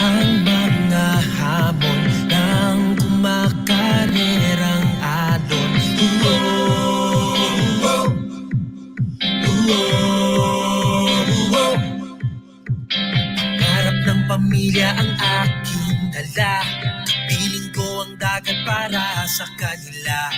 ang mga hamon ng kumakarerang alon. Pangarap ng pamilya ang aking dala, piling ko ang dagat para sa kanila.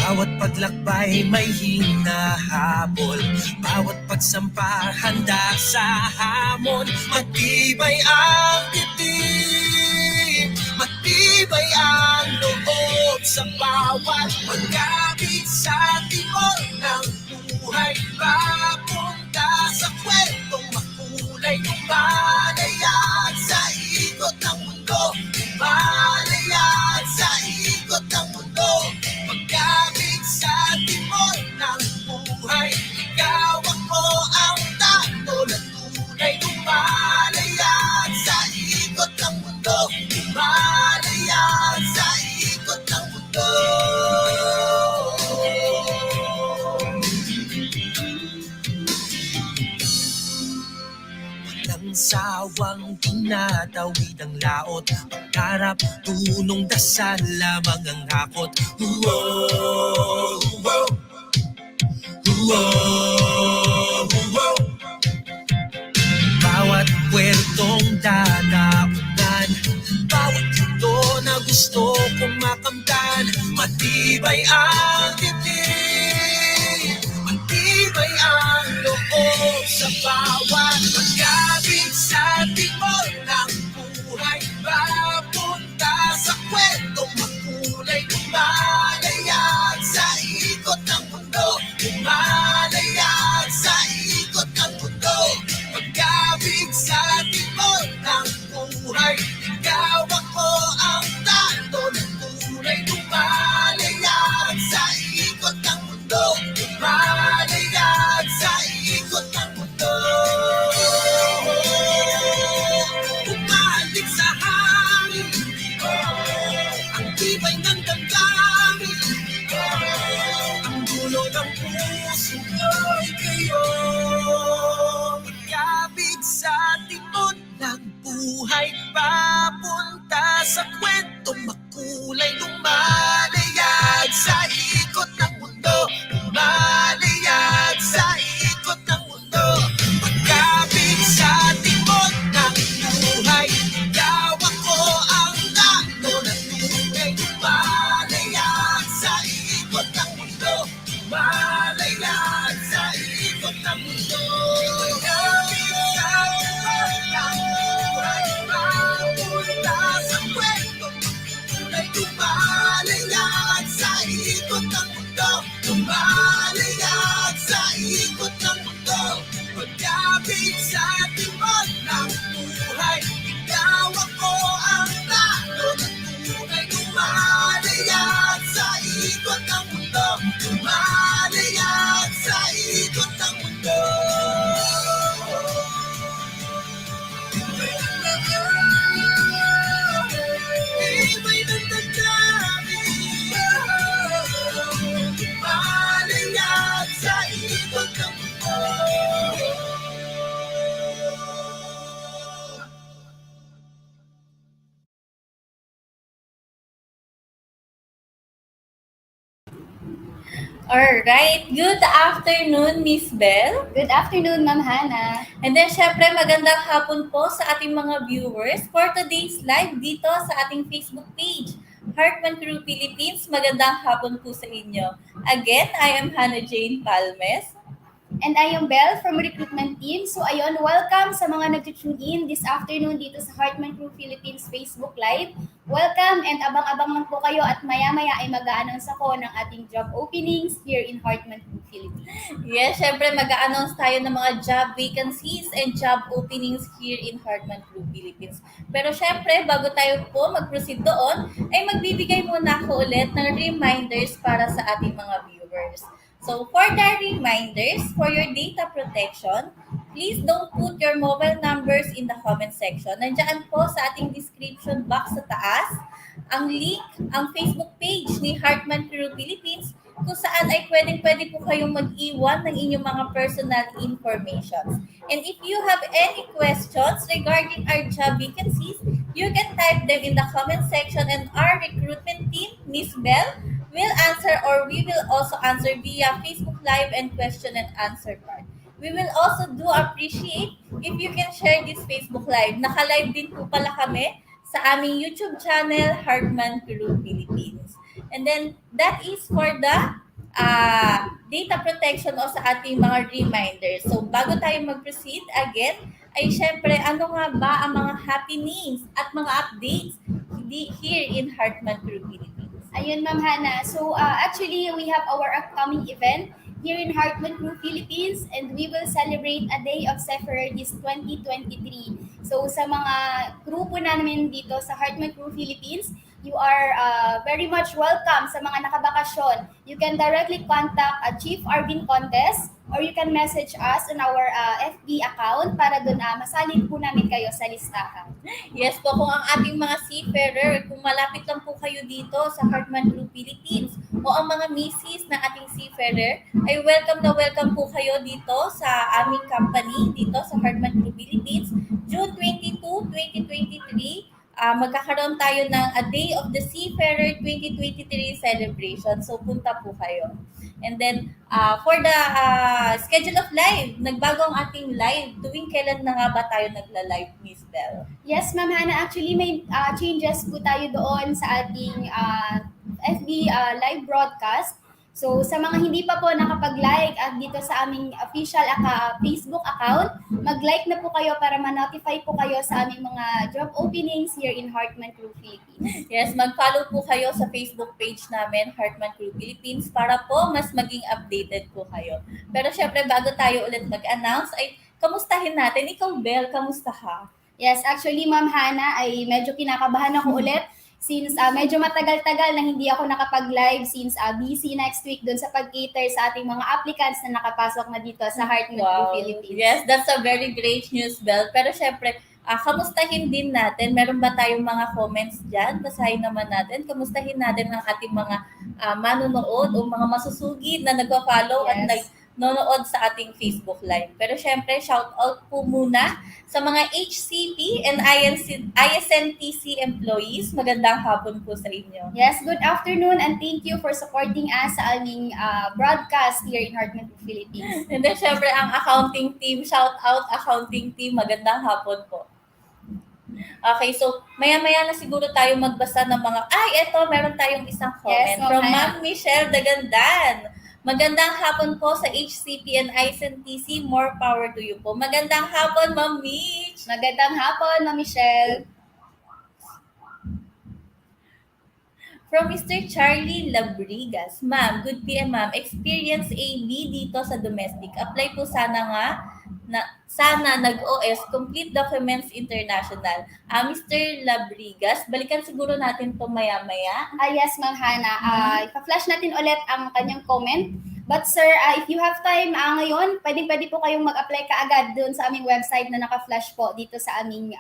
Bawat paglakbay may hinahabol, bawat pagsampa handa sa hamon. Matibay ang titig, matibay ang loob sa bawat pagkabig sa timon ng buhay. Papunta sa kwentong makulay, lumalayag sa ikot ng mundo, lumalayag sa ikot ng mundo. Pagkabig sa timon ng buhay, ikaw ako ang takbo na tunay. Lumalayag sa ikot ng mundo, lumalayag sa ikot ng mundo. Walang sawang tinatawid ang laot, pagkarap, tunong dasal lamang ang hakot. Bawat puwertong dadaunan, bawat ito na gusto kong makamtan. Matibay ang titig, matibay ang loob sa bawat pagkabig sa timon ng buhay. Papunta sa kwentong makulay, lumalayag sa ikot ng mundo, lumalayag sa ikot ng mundo. Pagkabig sa timon ng buhay, ikaw ako ang takbo ng tunay. Lumalayag sa ikot ng mundo, lumalayag sa ikot ng mundo. Bumalik sa hangin, ang tibay ng damdamin, ang dulo ng puso ko'y kayo. Pagkabig sa timon ng buhay, papunta sa kwentong makulay, lumalayag sa ikot ng mundo, lumalayag sa ikot ng mundo. Pagkabig sa timon ng buhay, ikaw ako ang takbo na tunay. Lumalayag sa ikot ng mundo, lumalayag sa ikot ng mundo. Pagkabig sa timon ng buhay, papunta sa kwentong makulay, lumalayag sa ikot ng mundo, lumalayag sa ikot ng mundo. Pagkabig sa timon ng buhay, ikaw ako ang takbo na tunay. Lumalayag sa ikot ng mundo, lumalayag sa ikot ng mundo. Iba'y nagdadami, lumalayag sa ikot ng mundo. Alright, good afternoon, Miss Bell. Good afternoon, Ma'am Hannah. And then, syempre, magandang hapon po sa ating mga viewers for today's live dito sa ating Facebook page, Hartmann Crew Philippines. Magandang hapon po sa inyo. Again, I am Hannah Jane Palmes. And I am Belle from Recruitment Team. So ayun, welcome sa mga nag-tune in this afternoon dito sa Hartmann Crew Philippines Facebook Live. Welcome and abang-abang lang po kayo at maya-maya ay mag-a-announce ako ng ating job openings here in Hartmann Crew Philippines. Yes, syempre mag-a-announce tayo ng mga job vacancies and job openings here in Hartmann Crew Philippines. Pero syempre, bago tayo po mag-proceed doon, ay magbibigay muna ako ulit ng reminders para sa ating mga viewers. So for the reminders, for your data protection, please don't put your mobile numbers in the comment section. Nandiyan po sa ating description box sa taas ang link, ang Facebook page ni Hartmann Crew Philippines kung saan ay pwedeng-pwede po kayong mag-iwan ng inyong mga personal information. And if you have any questions regarding our job vacancies, you can type them in the comment section and our recruitment team, Miss Bell, will answer, or we will also answer via Facebook Live and question and answer part. We will also do appreciate if you can share this Facebook Live. Naka-live din po pala kami sa aming YouTube channel, Hartman Crew Philippines. And then, that is for the data protection o sa ating mga reminders. So, bago tayo mag-proceed again, ay syempre, ano nga ba ang mga happenings at mga updates here in Hartman Crew Philippines? Ayun, Ma'am Hana. So, actually, we have our upcoming event here in Hartman Crew Philippines, and we will celebrate a day of Sephirah this 2023. So, sa mga grupo namin dito sa Hartman Crew Philippines, you are very much welcome sa mga nakabakasyon. You can directly contact Chief Arvin Contes, or you can message us on our FB account para doon masalin po namin kayo sa listahan. Yes po, kung ang ating mga seafarer, kung malapit lang po kayo dito sa Hartman Crew Philippines o ang mga misis na ating seafarer, ay welcome po kayo dito sa aming company, dito sa Hartman Crew Philippines. June 22, 2023, magkakaroon tayo ng A Day of the Seafarer 2023 celebration. So, punta po kayo. And then, for the schedule of live, nagbago ang ating live. Tuwing kailan na nga ba tayo nagla-live, Miss Bell? Yes, Ma'am Hana. Actually, may changes po tayo doon sa ating FB live broadcast. So, sa mga hindi pa po nakapag-like at dito sa aming official Facebook account, mag-like na po kayo para ma-notify po kayo sa aming mga job openings here in Hartman Crew Philippines. Yes, mag-follow po kayo sa Facebook page namin, Hartman Crew Philippines, para po mas maging updated po kayo. Pero syempre, bago tayo ulit mag-announce, ay kamustahin natin. Ikaw, Bel, kamusta ka? Yes, actually, Ma'am Hana, ay medyo kinakabahan ako ulit since medyo matagal-tagal na hindi ako nakapag-live since busy next week dun sa pag-cater sa ating mga applicants na nakapasok na dito sa Hartman Crew Philippines. Yes, that's a very great news, Bel. Pero syempre, kamustahin din natin. Meron ba tayong mga comments dyan? Basahin naman natin. Kamustahin natin ang ating mga manunood o mga masusugid na nagpa-follow at nanonood sa ating Facebook Live. Pero syempre, shout out po muna sa mga HCP and ISNTC employees. Magandang hapon po sa inyo. Yes, good afternoon and thank you for supporting us sa aming broadcast here in Hartman Crew Philippines. And then syempre, ang accounting team, shout out accounting team. Magandang hapon po. Okay, so maya-maya na siguro tayo magbasa ng mga, eto, meron tayong isang comment from Ma'am Michelle Dagandan. Magandang hapon po sa HCP and ISNTC. More power to you po. Magandang hapon, Ma'am Mitch. Magandang hapon, Ma'am Michelle. From Mr. Charlie Labrigas. Ma'am, good PM, ma'am. Experience AB dito sa domestic. Apply po sana nag-OS, complete documents international. Mr. Labrigas, balikan siguro natin to maya-maya. Yes, Ma'am Hana. Ipa-flash natin ulit ang kanyang comment. But sir, if you have time ngayon, pwede po kayong mag-apply kaagad doon sa aming website na naka-flash po dito sa aming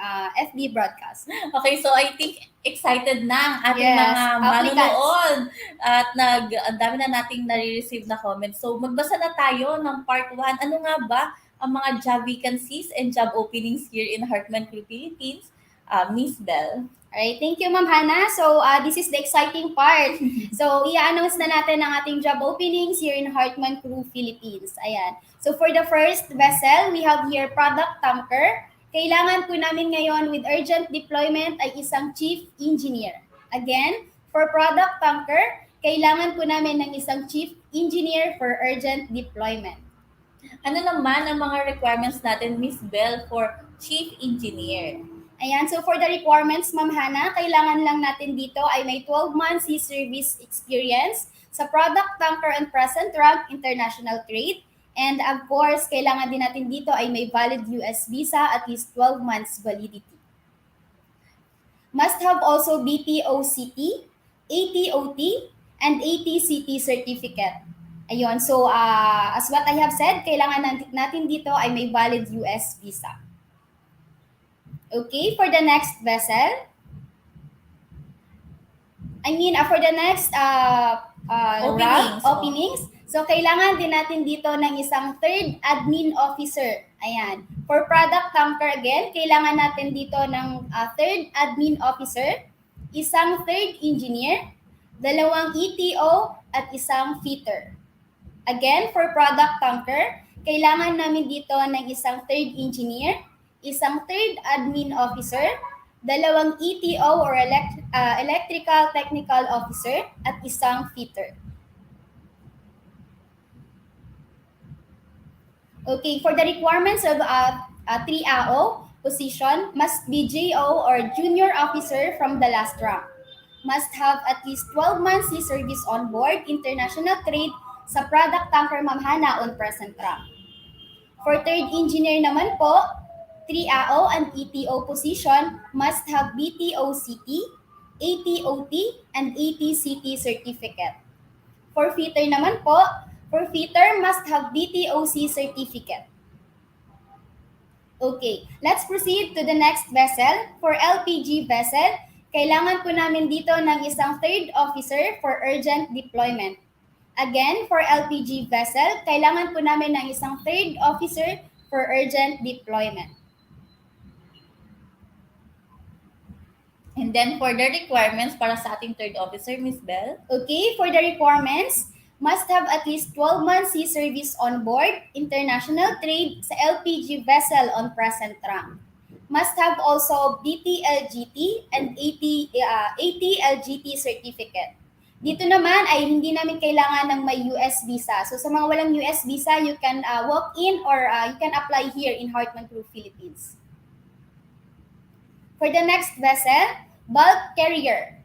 FB broadcast. Okay, so I think excited na ang ating mga manunood at ang dami na nating nare-receive na comments. So magbasa na tayo ng part 1. Ano nga ba ang mga job vacancies and job openings here in Hartman Crew Philippines? Miss Bell. Alright, thank you, Ma'am Hana. So, this is the exciting part. So, i-announce na natin ang ating job openings here in Hartman Crew Philippines. Ayan. So, for the first vessel, we have here product tanker. Kailangan po namin ngayon with urgent deployment ay isang chief engineer. Again, for product tanker, kailangan po namin ng isang chief engineer for urgent deployment. Ano naman ang mga requirements natin, Miss Bell, for chief engineer? Ayan, so for the requirements, Ma'am Hana, kailangan lang natin dito ay may 12 months sea service experience sa product tanker and present rank international trade. And of course, kailangan din natin dito ay may valid US visa at least 12 months validity. Must have also BPOCT, ATOT, and ATCT certificate. Ayun, so as what I have said, kailangan natin dito ay may valid US visa. Okay, for the next vessel, for the next rank, Openings. openings. So, kailangan din natin dito ng isang third admin officer. Ayan. For product tanker again, kailangan natin dito ng third admin officer, isang third engineer, dalawang ETO, at isang fitter. Again, for product tanker, kailangan namin dito ng isang third engineer, isang third admin officer, dalawang ETO or electrical technical officer, at isang fitter. Okay, for the requirements of 3AO position, must be JO or junior officer from the last rank. Must have at least 12 months service on board international trade sa product tanker mamhana on present rank. For third engineer naman po, 3AO and ETO position must have BTOCT, ATOT, and ATCT certificate. For fitter naman po, for fitter must have BTOC certificate. Okay, let's proceed to the next vessel. For LPG vessel, kailangan po namin dito ng isang third officer for urgent deployment. Again, for LPG vessel, kailangan po namin ng isang third officer for urgent deployment. And then for the requirements para sa ating third officer, Miss Bell. Okay, for the requirements, must have at least 12 months sea service on board, international trade sa LPG vessel on present rank. Must have also BTLGT and ATLGT certificate. Dito naman ay hindi namin kailangan ng may US visa. So sa mga walang US visa, you can walk in or you can apply here in Hartmann Group Philippines. For the next vessel, bulk carrier.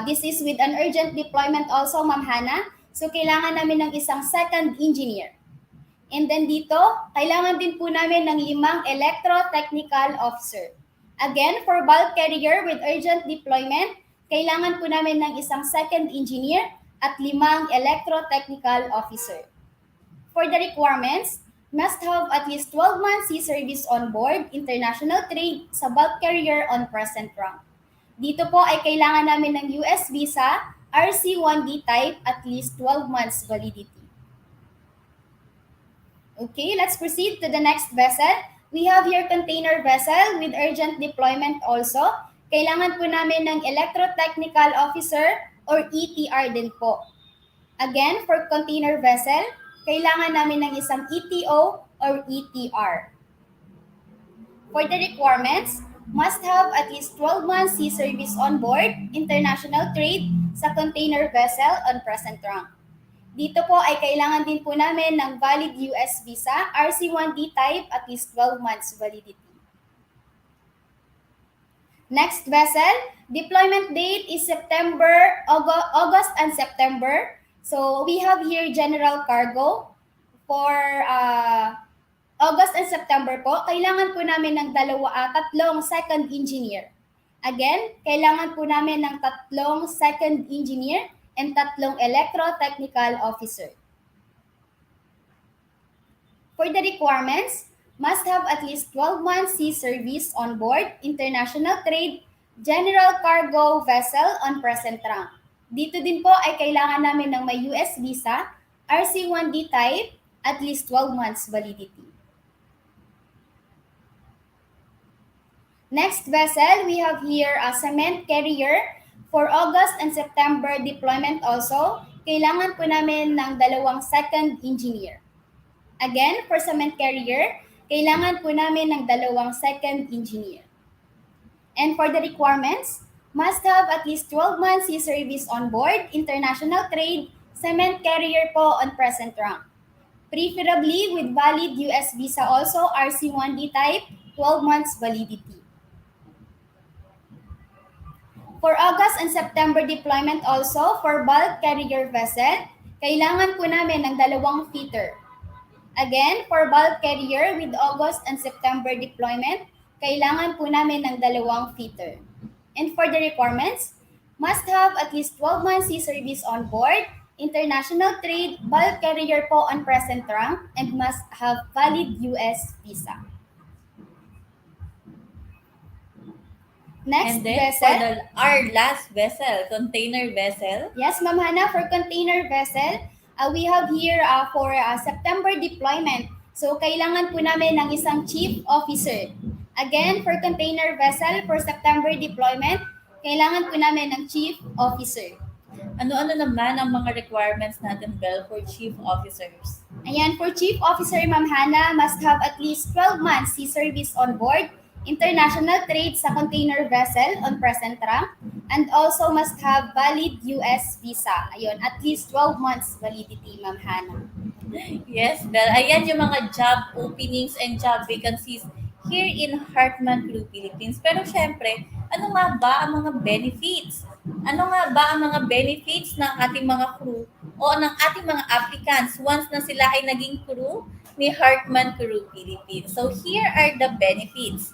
This is with an urgent deployment also, Ma'am Hana. So kailangan namin ng isang second engineer. And then dito, kailangan din po namin ng 5 electro-technical officer. Again, for bulk carrier with urgent deployment, kailangan po namin ng isang second engineer at 5 electro-technical officer. For the requirements, must have at least 12 months sea service on board, international trade sa bulk carrier on present rank. Dito po ay kailangan namin ng US visa, RC1D type, at least 12 months validity. Okay, let's proceed to the next vessel. We have here container vessel with urgent deployment also. Kailangan po namin ng electrotechnical officer or ETR din po. Again, for container vessel, kailangan namin ng isang ETO or ETR. For the requirements, must have at least 12 months sea service on board, international trade sa container vessel on present rank. Dito po ay kailangan din po namin ng valid US visa, RC1D type, at least 12 months validity. Next vessel, deployment date is August and September. So we have here general cargo. For August and September po, kailangan po namin ng tatlong second engineer. Again, kailangan po namin ng 3 second engineer and 3 electro-technical officer. For the requirements, must have at least 12 months sea service on board, international trade, general cargo vessel on present rank. Dito din po ay kailangan namin ng may US visa, RC1D type, at least 12 months validity. Next vessel, we have here a cement carrier. For August and September deployment also, kailangan po namin ng 2 second engineer. Again, for cement carrier, kailangan po namin ng 2 second engineer. And for the requirements, must have at least 12 months sea service on board, international trade, cement carrier po on present rank. Preferably with valid US visa also, RC1D type, 12 months validity. For August and September deployment also, for bulk carrier vessel, kailangan po namin ng 2 fitter. Again, for bulk carrier with August and September deployment, kailangan po namin ng 2 fitter. And for the requirements, must have at least 12 months sea service on board, international trade, bulk carrier po on present rank, and must have valid US visa. Next And then for vessel. our last vessel, container vessel. Yes, Ma'am Hana, for container vessel, we have here for September deployment. So, kailangan po namin ng isang chief officer. Again, for container vessel, for September deployment, kailangan po namin ng chief officer. Ano-ano naman ang mga requirements natin, Bel, for chief officers? Ayan, for chief officer, Ma'am Hana, must have at least 12 months sea service on board, international trade sa container vessel on present rank, and also must have valid US visa. Ayun, at least 12 months validity, Ma'am Hana. Yes, Bel. Ayan yung mga job openings and job vacancies here in Hartman Crew Philippines. Pero syempre, ano nga ba ang mga benefits? Ano nga ba ang mga benefits ng ating mga crew o ng ating mga applicants once na sila ay naging crew ni Hartman Crew Philippines? So here are the benefits.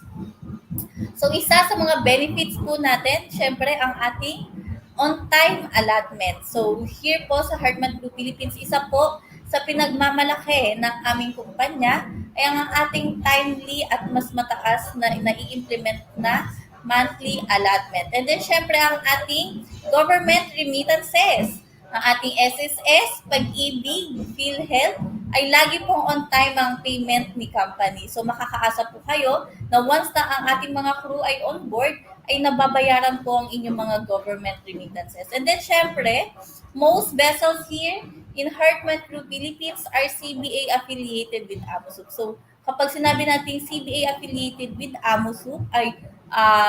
So isa sa mga benefits po natin, syempre ang ating on-time allotment. So here po sa Hartman Crew Philippines, isa po sa pinagmamalaki ng aming kumpanya ay ang ating timely at mas mataas na nai-implement na monthly allotment. And then syempre ang ating government remittances. Ang ating SSS, Pag-ibig, PhilHealth ay lagi pong on time ang payment ni company. So makakaasa po kayo na once na ang ating mga crew ay on board, ay nababayaran po ang inyong mga government remittances. And then syempre, most vessels here in Hartman Crew Philippines are CBA affiliated with AMOSUP. So kapag sinabi natin CBA affiliated with AMOSUP ay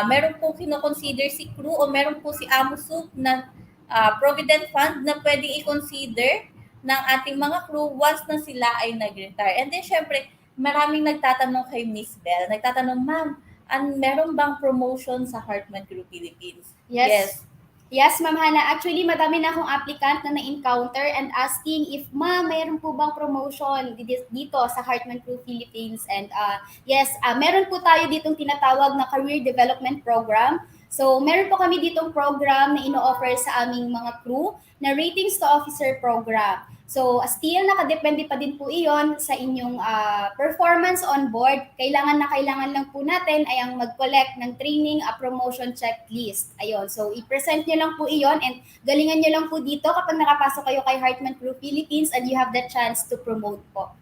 meron pong kinoconsider si crew o meron po si AMOSUP na provident fund na pwedeng i-consider ng ating mga crew once na sila ay nag-retire. And then, syempre, maraming nagtatanong kay Miss Bell. Nagtatanong, ma'am, meron bang promotion sa Hartman Crew Philippines? Yes. Yes, Ma'am Hana. Actually, madami na akong applicant na na-encounter and asking if, ma'am, mayroon po bang promotion dito sa Hartman Crew Philippines? And yes, meron po tayo ditong tinatawag na Career Development Program. So, meron po kami ditong program na ino-offer sa aming mga crew na Ratings to Officer Program. So, still nakadepende pa din po iyon sa inyong performance on board. Kailangan lang po natin ay ang mag-collect ng training promotion checklist. Ayun. So, i-present nyo lang po iyon and galingan nyo lang po dito kapag nakapasok kayo kay Hartman Crew Philippines and you have the chance to promote po.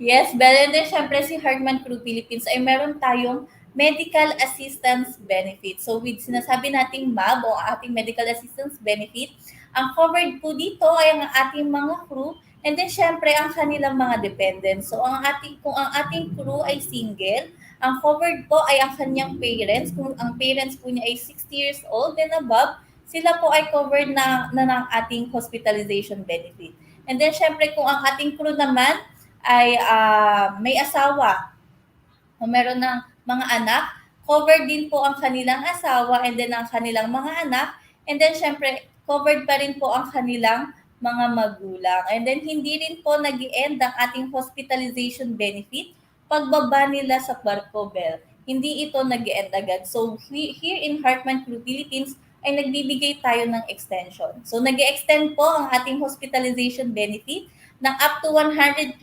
Yes, Bel. And then, syempre, si Hartman Crew Philippines ay meron tayong medical assistance benefit. So, with sinasabi nating MAB o ating medical assistance benefit, ang covered po dito ay ang ating mga crew and then syempre ang kanilang mga dependents. So kung ang ating crew ay single, ang covered po ay ang kanyang parents. Kung ang parents po niya ay 60 years old and above, sila po ay covered na ng ating hospitalization benefit. And then syempre kung ang ating crew naman ay may asawa o meron ng mga anak, covered din po ang kanilang asawa and then ang kanilang mga anak. And then syempre covered pa rin po ang kanilang mga magulang. And then, hindi rin po nag-i-end ang ating hospitalization benefit pagbaba nila sa barko, Bel. Hindi ito nag-i-end agad. So, here in Hartman Crew Philippines, ay nagbibigay tayo ng extension. So, nag-extend po ang ating hospitalization benefit ng up to 120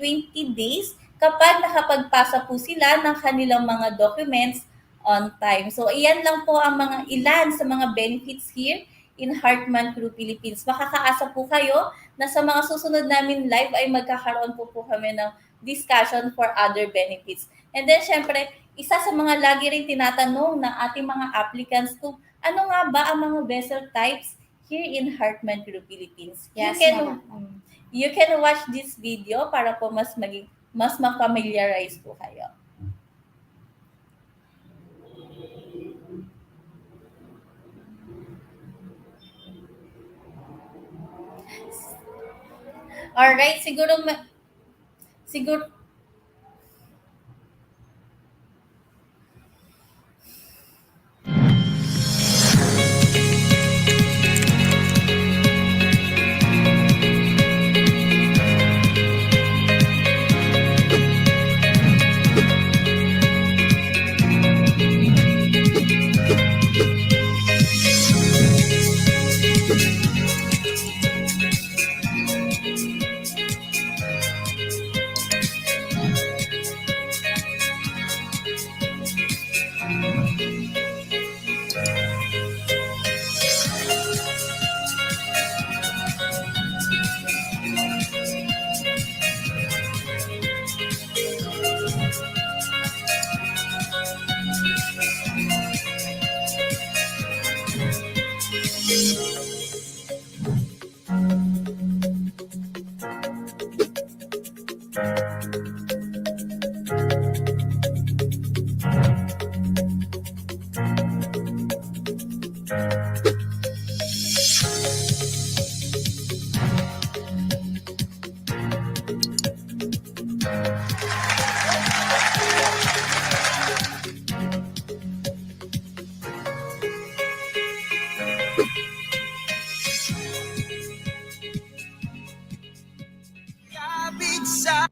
days kapag nakapagpasa po sila ng kanilang mga documents on time. So, iyan lang po ang mga ilan sa mga benefits here in Hartman Crew Philippines. Makakaasa po kayo na sa mga susunod namin live ay magkakaroon po kami ng discussion for other benefits. And then, syempre, isa sa mga lagi rin tinatanong ng ating mga applicants kung ano nga ba ang mga vessel types here in Hartman Crew Philippines. Yes, you can watch this video para po mas ma-familiarize po kayo. Alright, siguro sa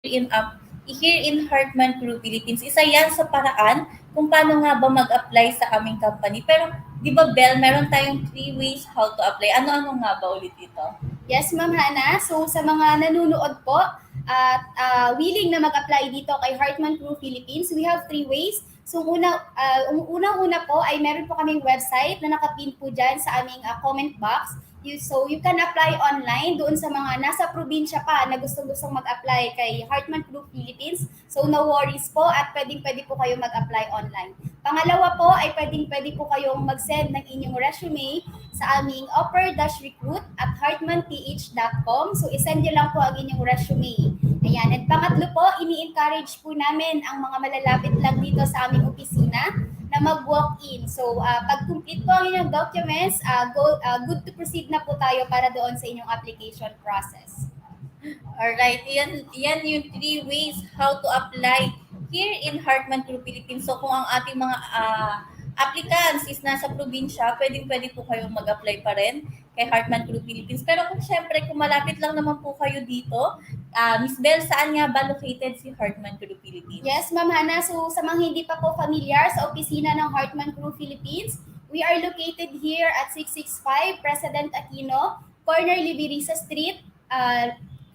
in up here in Hartman Crew Philippines. Isa yan sa paraan kung paano nga ba mag-apply sa aming company. Pero, di ba, Bel, meron tayong three ways how to apply. Ano-ano nga ba ulit ito? Yes, Ma'am Hana. So sa mga nanonood po at willing na mag-apply dito kay Hartman Crew Philippines, we have three ways. So unang-una po ay meron po kaming website na nakapin po dyan sa aming comment box. So you can apply online doon sa mga nasa probinsya pa na gustong-gustong mag-apply kay Hartman Crew Philippines. So no worries po at pwedeng-pwede po kayo mag-apply online. Pangalawa po ay pwedeng-pwede po kayong mag-send ng inyong resume sa aming offer-recruit at heartmanph.com. So, isend nyo lang po ang inyong resume. Ayan. At pangatlo po, ini-encourage po namin ang mga malalapit lang dito sa aming opisina na mag-walk-in. So, pag complete po ang inyong documents, good to proceed na po tayo para doon sa inyong application process. Alright, yan yung three ways how to apply here in Hartman Crew Philippines. So kung ang ating mga applicants is nasa probinsya, pwede po kayong mag-apply pa rin kay Hartman Crew Philippines. Pero kung syempre, kung malapit lang naman po kayo dito, Miss Bell, saan nga ba located si Hartman Crew Philippines? Yes, Ma'am Hana. So sa mga hindi pa po familiar sa opisina ng Hartman Crew Philippines, we are located here at 665 President Aquino, corner Libirisa Street,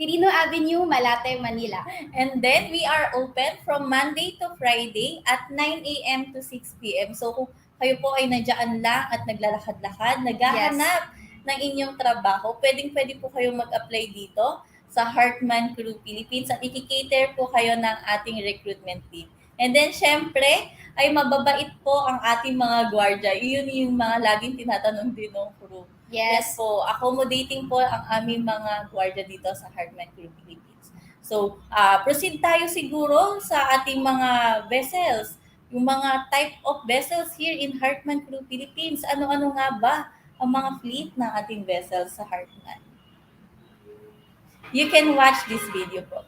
Quirino Avenue, Malate, Manila. And then we are open from Monday to Friday at 9 a.m. to 6 p.m. So kung kayo po ay nandiyan lang at naglalakad-lakad, naghahanap ng inyong trabaho, pwedeng-pwede po kayong mag-apply dito sa Hartman Crew Philippines at ikikater po kayo ng ating recruitment team. And then, syempre, ay mababait po ang ating mga gwardiya. Iyon yung mga laging tinatanong din ng crew. Yes po, accommodating po ang aming mga gwardiya dito sa Hartman Crew Philippines. So, proceed tayo siguro sa ating mga vessels. Yung mga type of vessels here in Hartman Crew Philippines. Ano-ano nga ba ang mga fleet ng ating vessels sa Hartman? You can watch this video po.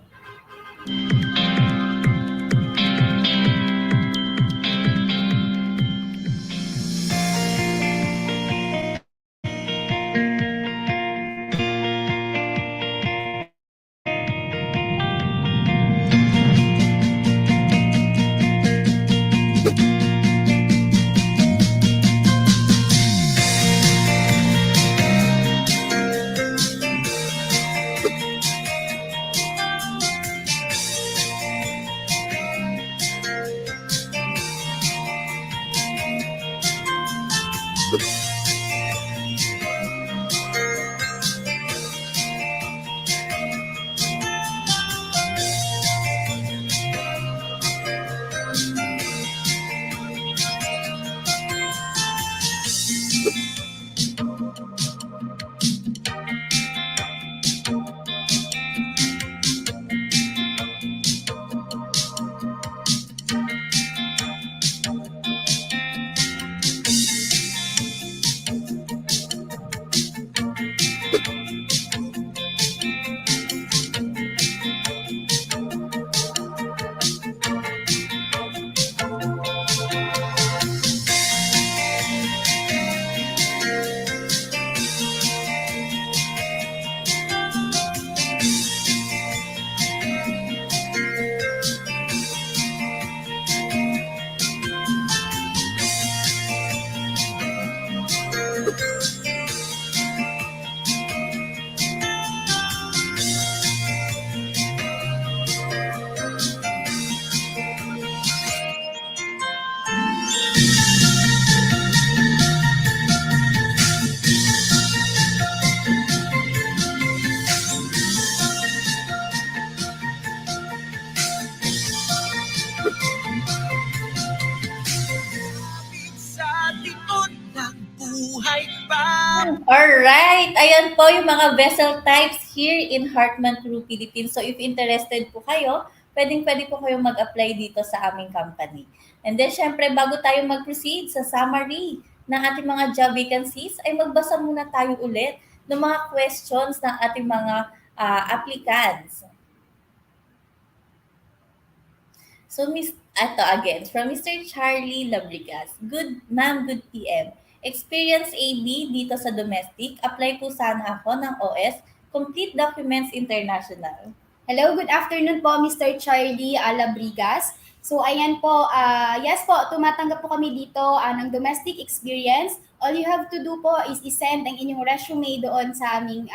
sa likod ng buhay pa. Alright, ayan po yung mga vessel types here in Hartman Crew Philippines. So if interested po kayo, pwedeng-pwede po kayong mag-apply dito sa aming company. And then syempre, bago tayo mag-proceed sa summary ng ating mga job vacancies, ay magbasa muna tayo ulit ng mga questions ng ating mga applicants. So, ito again, from Mr. Charlie Labrigas. Good, ma'am, good PM. Experience AB dito sa domestic, apply po sana ako ng OS, Complete Documents International. Hello, good afternoon po, Mr. Charlie Alabrigas. So, ayan po, yes po, tumatanggap po kami dito ng domestic experience. All you have to do po is isend ang inyong resume doon sa aming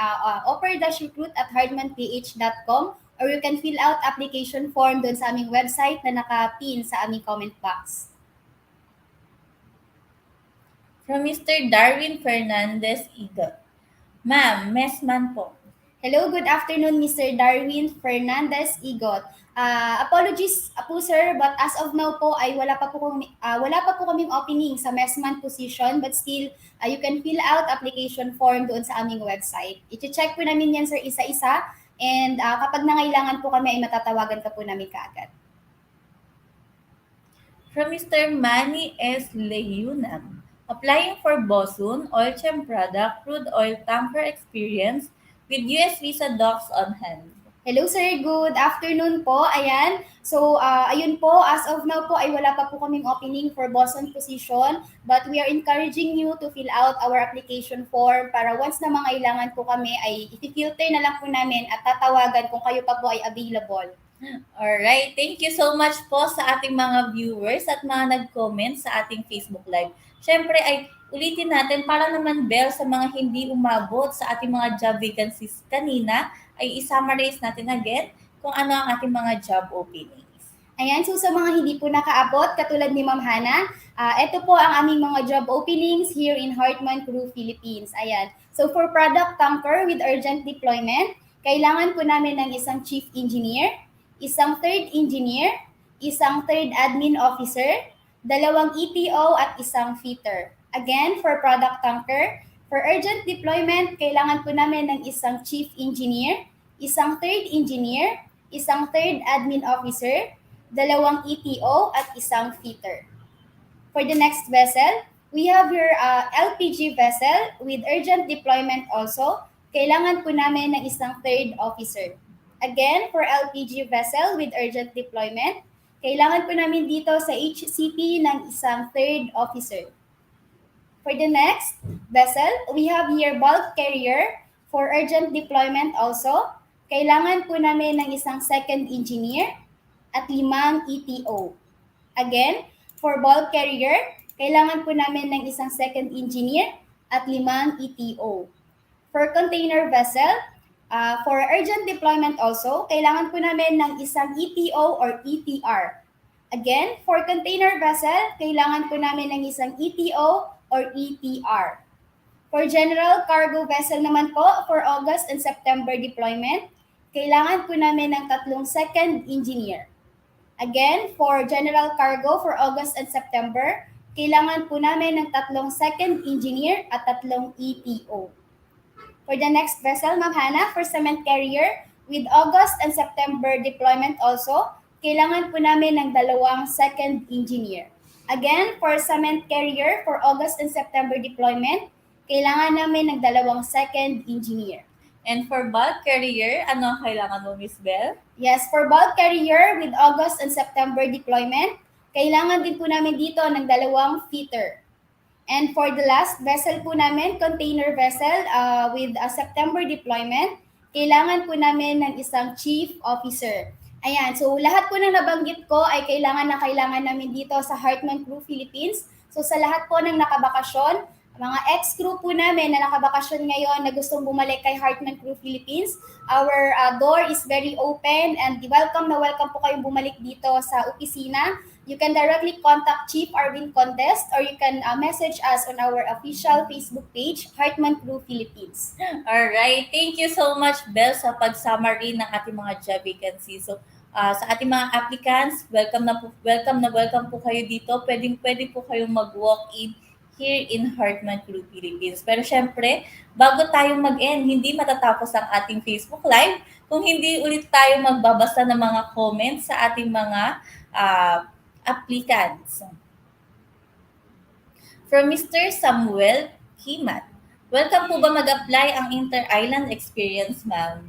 offer-recruit@hardmanph.com, or you can fill out application form doon sa aming website na naka-pin sa aming comment box. From Mr. Darwin Fernandez Igot. Ma'am, messman po. Hello, good afternoon, Mr. Darwin Fernandez Igot. Apologies po sir, but as of now po ay wala pa po kaming opening sa messman position, but still you can fill out application form doon sa aming website. I-check po namin yan sir isa-isa, and kapag nangailangan po kami ay matatawagan ka po namin kaagad. From Mr. Manny S. Leunam. Applying for Bosun, oil chem product, crude oil tanker experience with US visa docs on hand. Hello sir, good afternoon po. Ayan. So, ayun po, as of now po ay wala pa po kaming opening for Boston position, but we are encouraging you to fill out our application form para once na mangailangan po kami ay i-filter na lang po namin at tatawagan kung kayo pa po ay available. Alright, thank you so much po sa ating mga viewers at mga nag-comment sa ating Facebook Live. Siyempre ay ulitin natin para naman Bell sa mga hindi umabot sa ating mga job vacancies kanina ay i-summarize natin again kung ano ang ating mga job openings. Ayan, so sa mga hindi po nakaabot, katulad ni Ma'am Hana, ito po ang aming mga job openings here in Hartmann Crew, Philippines. Ayan. So for product tanker with urgent deployment, kailangan po namin ng isang chief engineer, isang third engineer, isang third admin officer, 2 ETO at isang fitter. Again, for product tanker, for urgent deployment, kailangan po namin ng isang chief engineer, isang third engineer, isang third admin officer, 2 ETO at isang fitter. For the next vessel, we have your LPG vessel with urgent deployment also. Kailangan po namin ng isang third officer. Again, for LPG vessel with urgent deployment, kailangan po namin dito sa HCP ng isang third officer. For the next vessel, we have here bulk carrier for urgent deployment also. Kailangan po namin ng isang second engineer at 5 ETO. Again, for bulk carrier, kailangan po namin ng isang second engineer at 5 ETO. For container vessel, for urgent deployment also, kailangan po namin ng isang ETO or ETR. Again, for container vessel, kailangan po namin ng isang ETO or ETR. For general cargo vessel naman po, for August and September deployment, kailangan po namin ng 3 second engineer. Again, for general cargo for August and September, kailangan po namin ng 3 second engineer at 3 ETO. For the next vessel, Ma'am Hana, for cement carrier, with August and September deployment also, kailangan po namin ng 2 second engineer. Again, for cement carrier, for August and September deployment, kailangan namin ng 2 second engineer. And for bulk carrier, ano ang kailangan mo, Miss Bell? Yes, for bulk carrier with August and September deployment, kailangan din po namin dito ng 2 fitter. And for the last vessel po namin, container vessel with a September deployment, kailangan po namin ng isang chief officer. Ayan, so lahat po na nabanggit ko ay kailangan namin dito sa Hartmann Crew Philippines. So sa lahat po ng nakabakasyon, mga ex-crew po namin na nakabakasyon ngayon na gustong bumalik kay Hartmann Crew Philippines, our door is very open and welcome na welcome po kayong bumalik dito sa opisina. You can directly contact Chief Arvin Contest or you can message us on our official Facebook page, Hartmann Crew Philippines. Alright, thank you so much, Bell, sa pag-summary ng ating mga job vacancies. So, sa ating mga applicants, welcome po kayo dito. Pwede po kayong mag-walk-in here in Hartmann Crew Philippines. Pero syempre, bago tayo mag-end, hindi matatapos ang ating Facebook Live kung hindi ulit tayo magbabasa ng mga comments sa ating mga applicants. From Mr. Samuel Kimat. Welcome po ba mag-apply ang Inter-Island Experience, ma'am?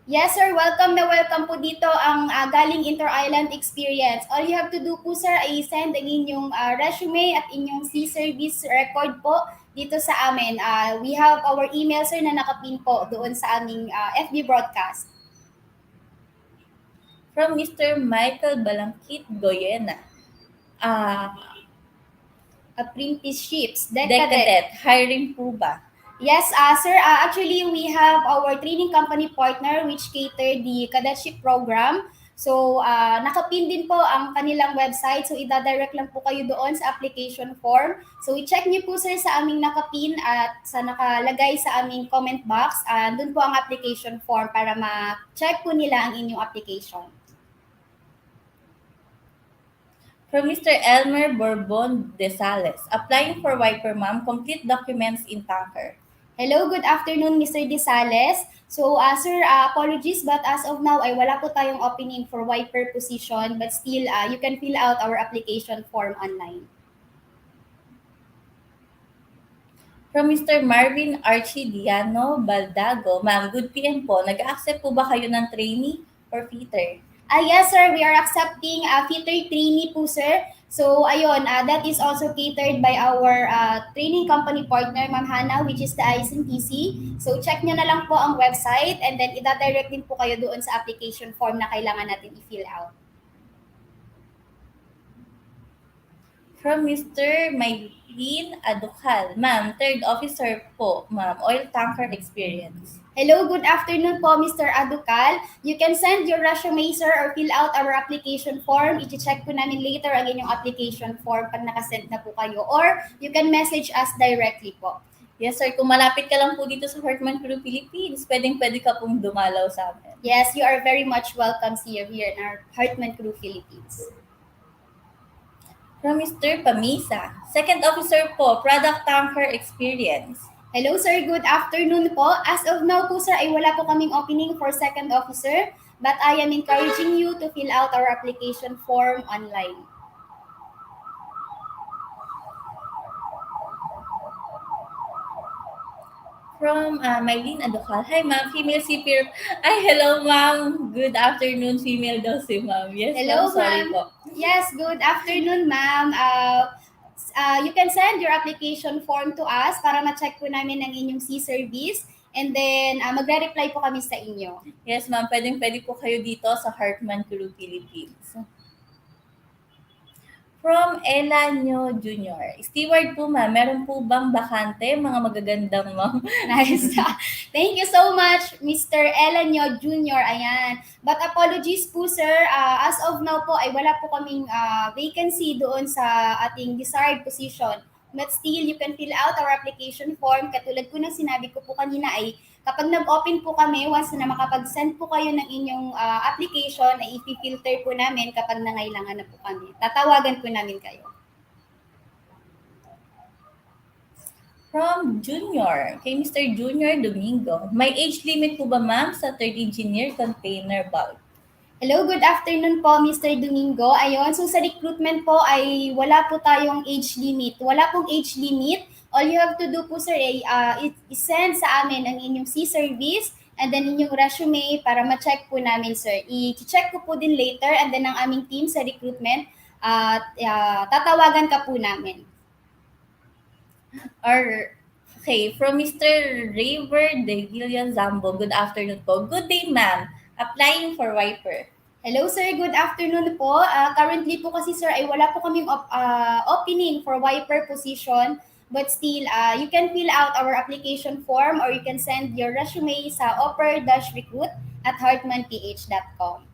Yes, sir. Welcome po dito ang galing Inter-Island Experience. All you have to do po, sir, ay send ang inyong resume at inyong C-Service record po dito sa amin. We have our email, sir, na nakapin po doon sa aming FB broadcast. From Mr. Michael Balangkit Goyena. Apprenticeships, Decadet, hiring po ba? Yes, sir. Actually, we have our training company partner which cater the cadetship program. So, nakapin din po ang kanilang website. So, ida-direct lang po kayo doon sa application form. So, i-check niyo po, sir, sa aming nakapin at sa nakalagay sa aming comment box. Doon po ang application form para ma-check po nila ang inyong application. From Mr. Elmer Bourbon de Sales. Applying for wiper, ma'am. Complete documents in tanker. Hello, good afternoon, Mr. Desales. So, sir, apologies, but as of now, ay wala po tayong opening for wiper position, but still, you can fill out our application form online. From Mr. Marvin Archidiano Baldago. Ma'am, good PM po. Nag-accept po ba kayo ng trainee or fitter? Yes, sir, we are accepting fitter trainee po, sir. So, ayun, that is also catered by our training company partner, Ma'am Hana, which is the ISNTC. So, check nyo na lang po ang website and then ida-direct din po kayo doon sa application form na kailangan natin i-fill out. From Mr. Maylene Adukal. Ma'am, third officer po, ma'am. Oil tanker experience. Hello, good afternoon po, Mr. Adukal. You can send your resume, sir, or fill out our application form. I-check po namin later ang inyong application form pag nakasend na po kayo. Or you can message us directly po. Yes, sir. Kung malapit ka lang po dito sa HARTMANN Crew Philippines, pwede ka pong dumalaw sa amin. Yes, you are very much welcome here in our HARTMANN Crew Philippines. From Mr. Pamisa. Second officer po, product tanker experience. Hello, sir. Good afternoon po. As of now po, sir, ay wala po kaming opening for second officer, but I am encouraging you to fill out our application form online. From Mylene Adukal. Hi, ma'am. Female CPR. Ay, hello, ma'am. Good afternoon. Female daw si ma'am. Yes, Hello, ma'am. Sorry ma'am. po. Yes, good afternoon, ma'am. You can send your application form to us para ma-check po namin ang inyong C-Service and then magre-reply po kami sa inyo. Yes, ma'am. Pwede po kayo dito sa HARTMANN Crew Philippines. From Elanio Jr. Steward po, ma'am. Meron po bang bakante? Mga magagandang, ma'am. Nice. Thank you so much, Mr. Elanio Jr. Ayan. But apologies po, sir. As of now po, ay wala po kaming vacancy doon sa ating desired position. But still, you can fill out our application form. Katulad po ng sinabi ko po kanina ay kapag nag-open po kami, once na makapag-send po kayo ng inyong application, ay i-filter po namin kapag nangailangan na po kami. Tatawagan po namin kayo. From Junior, kay Mr. Junior Domingo. May age limit po ba, ma'am, sa third engineer container bulk? Hello, good afternoon po, Mr. Domingo. Ayun, so sa recruitment po ay wala po tayong age limit. Wala pong age limit. All you have to do po, sir, ay i-send sa amin ang inyong C-Service and then inyong resume para ma-check po namin, sir. I-check ko po din later and then ang aming team sa recruitment tatawagan ka po namin. Okay, from Mr. Raver De Villa Zambo. Good afternoon po. Good day, ma'am. Applying for wiper. Hello, sir. Good afternoon po. Currently po kasi, sir, ay wala po kaming opening for wiper position. But still, you can fill out our application form or you can send your resume sa offer-recruit@heartmannph.com.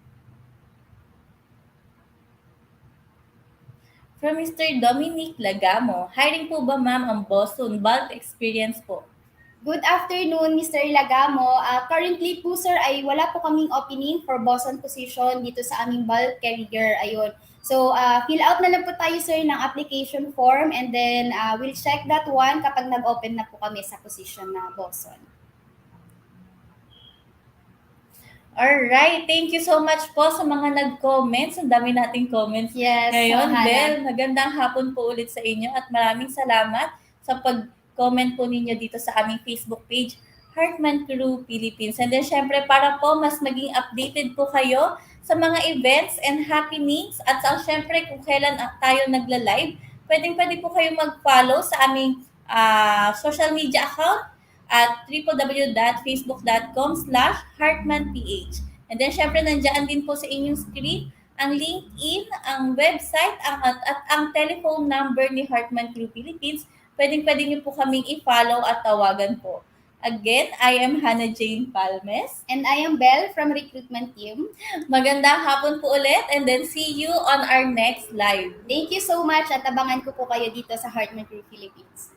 From Mr. Dominic Lagamo. Hiring po ba, ma'am, ang Boston bulk experience po? Good afternoon, Mr. Lagamo. Currently po, sir, ay wala po kaming opening for Boston position dito sa aming bulk carrier. Ayun. So, fill out na lang po tayo, sir, ng application form and then we'll check that one kapag nag-open na po kami sa position na Boston. Alright, thank you so much po sa mga nag-comments. Ang dami nating comments Yes, ngayon. Hannah. Bel, magandang hapon po ulit sa inyo at maraming salamat sa pag-comment po ninyo dito sa aming Facebook page. Hartman Crew Philippines. And then syempre para po mas maging updated po kayo sa mga events and happenings at syempre kung kailan tayo nagla-live, pwedeng-pwede po kayo mag-follow sa aming social media account at www.facebook.com/hartmanph. And then syempre nandiyan din po sa inyong screen ang LinkedIn, ang website, at ang telephone number ni Hartman Crew Philippines. Pwedeng-pwede niyo po kaming i-follow at tawagan po. Again, I am Hannah Jane Palmes. And I am Belle from recruitment team. Magandang hapon po ulit and then see you on our next live. Thank you so much at abangan ko po kayo dito sa Hartman Crew Philippines.